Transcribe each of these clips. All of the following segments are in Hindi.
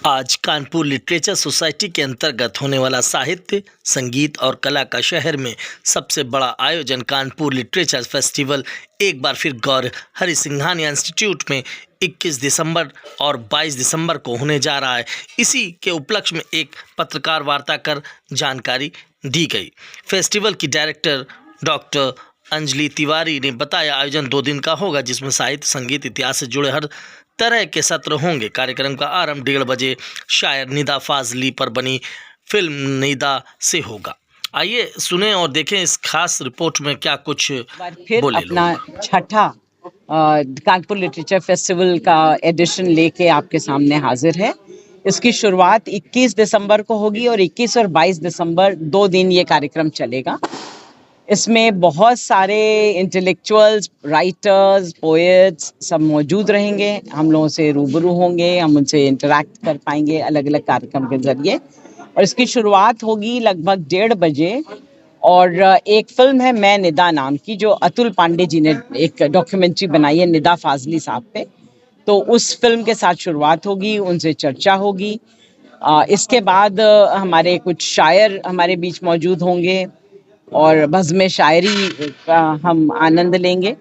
आज कानपुर लिटरेचर सोसाइटी के अंतर्गत होने वाला साहित्य, संगीत और कला का शहर में सबसे बड़ा आयोजन कानपुर लिटरेचर फेस्टिवल एक बार फिर गौर हरि सिंघानिया इंस्टीट्यूट में 21 दिसंबर और 22 दिसंबर को होने जा रहा है। इसी के उपलक्ष्य में एक पत्रकार वार्ता कर जानकारी दी गई। फेस्टिवल की डायरेक्टर डॉक्टर अंजलि तिवारी ने बताया, आयोजन 2 दिन का होगा, जिसमें साहित्य, संगीत, इतिहास से जुड़े हर तरह के सत्र होंगे। कार्यक्रम का आरंभ 1:30 बजे शायर निदा फाजली पर बनी फिल्म निदा से होगा। आइए सुने और देखें इस खास रिपोर्ट में क्या कुछ फिर बोले अपना लोग। छठा कानपुर लिटरेचर फेस्टिवल का एडिशन लेके आपके सामने हाजिर है। इसकी शुरुआत 21 दिसंबर को होगी और 21 और 22 दिसंबर 2 दिन ये कार्यक्रम चलेगा। इसमें बहुत सारे इंटेलेक्चुअल्स, राइटर्स, पोएट्स सब मौजूद रहेंगे। हम लोगों से रूबरू होंगे, हम उनसे इंटरैक्ट कर पाएंगे अलग अलग कार्यक्रम के जरिए। और इसकी शुरुआत होगी लगभग 1:30 बजे। और एक फिल्म है मैं निदा नाम की, जो अतुल पांडे जी ने एक डॉक्यूमेंट्री बनाई है निदा फाजली साहब पे। तो उस फिल्म के साथ शुरुआत होगी, उनसे चर्चा होगी। इसके बाद हमारे कुछ शायर हमारे बीच मौजूद होंगे और बज़्म शायरी का हम आनंद लेंगे।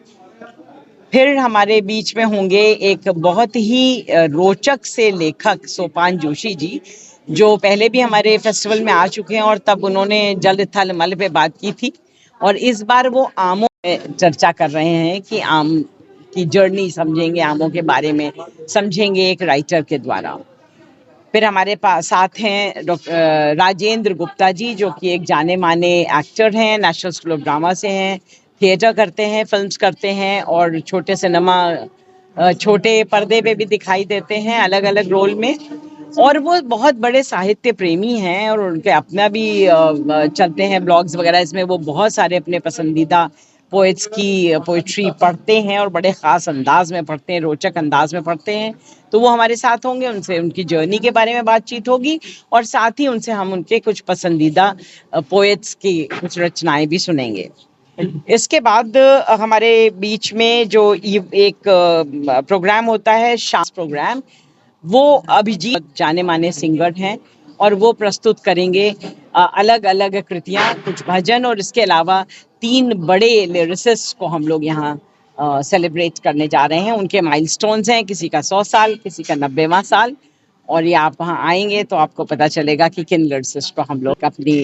फिर हमारे बीच में होंगे एक बहुत ही रोचक से लेखक सोपान जोशी जी, जो पहले भी हमारे फेस्टिवल में आ चुके हैं और तब उन्होंने जल थल मल पे बात की थी। और इस बार वो आमों में चर्चा कर रहे हैं कि आम की जर्नी समझेंगे, आमों के बारे में समझेंगे एक राइटर के द्वारा। फिर हमारे पास साथ हैं डॉक्टर राजेंद्र गुप्ता जी, जो कि एक जाने माने एक्टर हैं, नेशनल स्कूल ऑफ ड्रामा से हैं, थिएटर करते हैं, फिल्म्स करते हैं और छोटे सिनेमा छोटे पर्दे पे भी दिखाई देते हैं अलग अलग रोल में। और वो बहुत बड़े साहित्य प्रेमी हैं और उनके अपना भी चलते हैं ब्लॉग्स वगैरह। इसमें वो बहुत सारे अपने पसंदीदा पोएट्स की पोइट्री पढ़ते हैं और बड़े ख़ास अंदाज में पढ़ते हैं, रोचक अंदाज में पढ़ते हैं। तो वो हमारे साथ होंगे, उनसे उनकी जर्नी के बारे में बातचीत होगी और साथ ही उनसे हम उनके कुछ पसंदीदा पोएट्स की कुछ रचनाएं भी सुनेंगे। इसके बाद हमारे बीच में जो एक प्रोग्राम होता है, शास्त्र प्रोग्राम, वो अभिजीत जाने माने सिंगर हैं और वो प्रस्तुत करेंगे अलग अलग कृतियां, कुछ भजन। और इसके अलावा 3 बड़े लिरिसिस्ट को हम लोग यहाँ सेलिब्रेट करने जा रहे हैं। उनके माइलस्टोन्स हैं, किसी का 100 साल, किसी का 90वां साल। और ये आप वहाँ आएंगे तो आपको पता चलेगा कि किन लिरिसिस्ट को हम लोग अपनी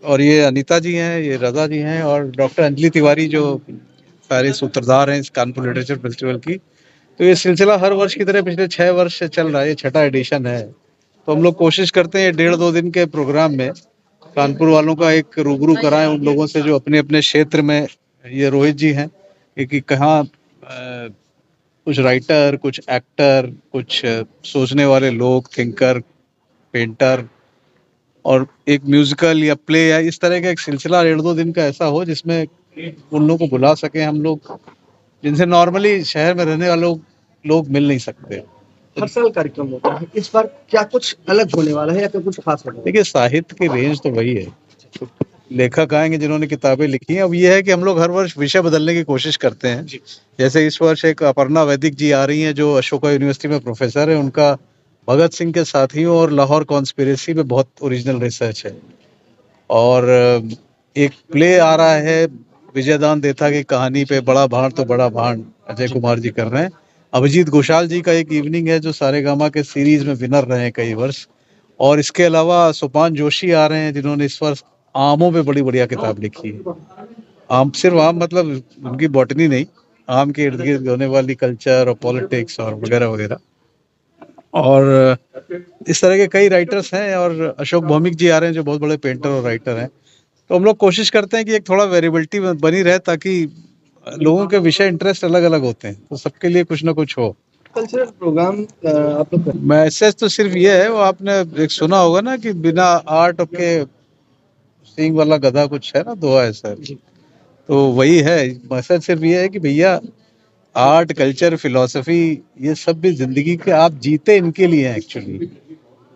और ये अनीता जी हैं, ये रजा जी हैं और डॉक्टर अंजलि तिवारी जो सारे सूत्रधार हैं इस कानपुर लिटरेचर फेस्टिवल की। तो ये सिलसिला हर वर्ष की तरह पिछले 6 वर्ष से चल रहा है, ये छठा एडिशन है। तो हम लोग कोशिश करते हैं 1.5-2 दिन के प्रोग्राम में कानपुर वालों का एक रूबरू कराएं उन लोगों से जो अपने अपने क्षेत्र में, ये रोहित जी हैं कि कहाँ कुछ राइटर, कुछ एक्टर, कुछ सोचने वाले लोग, थिंकर, पेंटर और एक म्यूजिकल या प्ले या इस तरह का एक सिलसिला 1.5-2 दिन का ऐसा हो जिसमें उन लोगों को बुला सकें हम लोग, जिनसे नॉर्मली शहर में रहने वाले लोग मिल नहीं सकते। हर साल कार्यक्रम होता है, इस बार क्या कुछ अलग होने वाला है या फिर कुछ खास होने वाला है? देखिए, साहित्य की रेंज तो वही है, लेखक आएंगे जिन्होंने किताबें लिखी हैं। अब ये है कि हम लोग हर वर्ष विषय बदलने की कोशिश करते हैं। जैसे इस वर्ष एक अपर्णा वैदिक जी आ रही हैं जो अशोका यूनिवर्सिटी में प्रोफेसर है। उनका भगत सिंह के साथियों और लाहौर कॉन्स्पिरेसी पे बहुत ओरिजिनल रिसर्च है। और एक प्ले आ रहा है विजयदान देथा की कहानी पे, बड़ा भांड तो बड़ा भांड, अजय कुमार जी कर रहे हैं। अभिजीत घोषाल जी का एक इवनिंग है जो सारेगामा के सीरीज में विनर रहे हैं कई वर्ष। और इसके अलावा सोपान जोशी आ रहे हैं जिन्होंने इस वर्ष आमों पे बड़ी बढ़िया किताब लिखी है। आम सिर्फ आम मतलब उनकी बॉटनी नहीं, आम के इर्द गिर्द होने वाली कल्चर और पॉलिटिक्स और वगैरह वगैरह। और इस तरह के कई राइटर्स हैं और अशोक भौमिक जी आ रहे हैं जो बहुत बड़े पेंटर और राइटर हैं। तो हम लोग कोशिश करते हैं कि एक थोड़ा वेरिएबिलिटी बनी रहे ताकि लोगों के विषय इंटरेस्ट अलग अलग होते हैं, तो सबके लिए कुछ ना कुछ हो। कल्चरल प्रोग्राम आप लोग मैसेज तो सिर्फ ये है, वो आपने एक सुना होगा ना कि बिना आर्ट के सींग वाला गधा कुछ है ना, दुआ है सर। तो वही है, मैसेज सिर्फ ये है कि भैया आर्ट, कल्चर, फिलॉसफी, ये सब भी जिंदगी के आप जीते इनके लिए हैं। एक्चुअली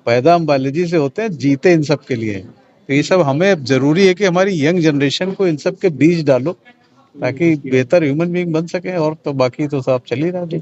पैदा हम बायोलॉजी से होते हैं, जीते इन सब के लिए हैं। तो ये सब हमें जरूरी है कि हमारी यंग जनरेशन को इन सब के बीज डालो ताकि बेहतर ह्यूमन बीइंग बन सके। और तो बाकी तो सब चल ही रहा है।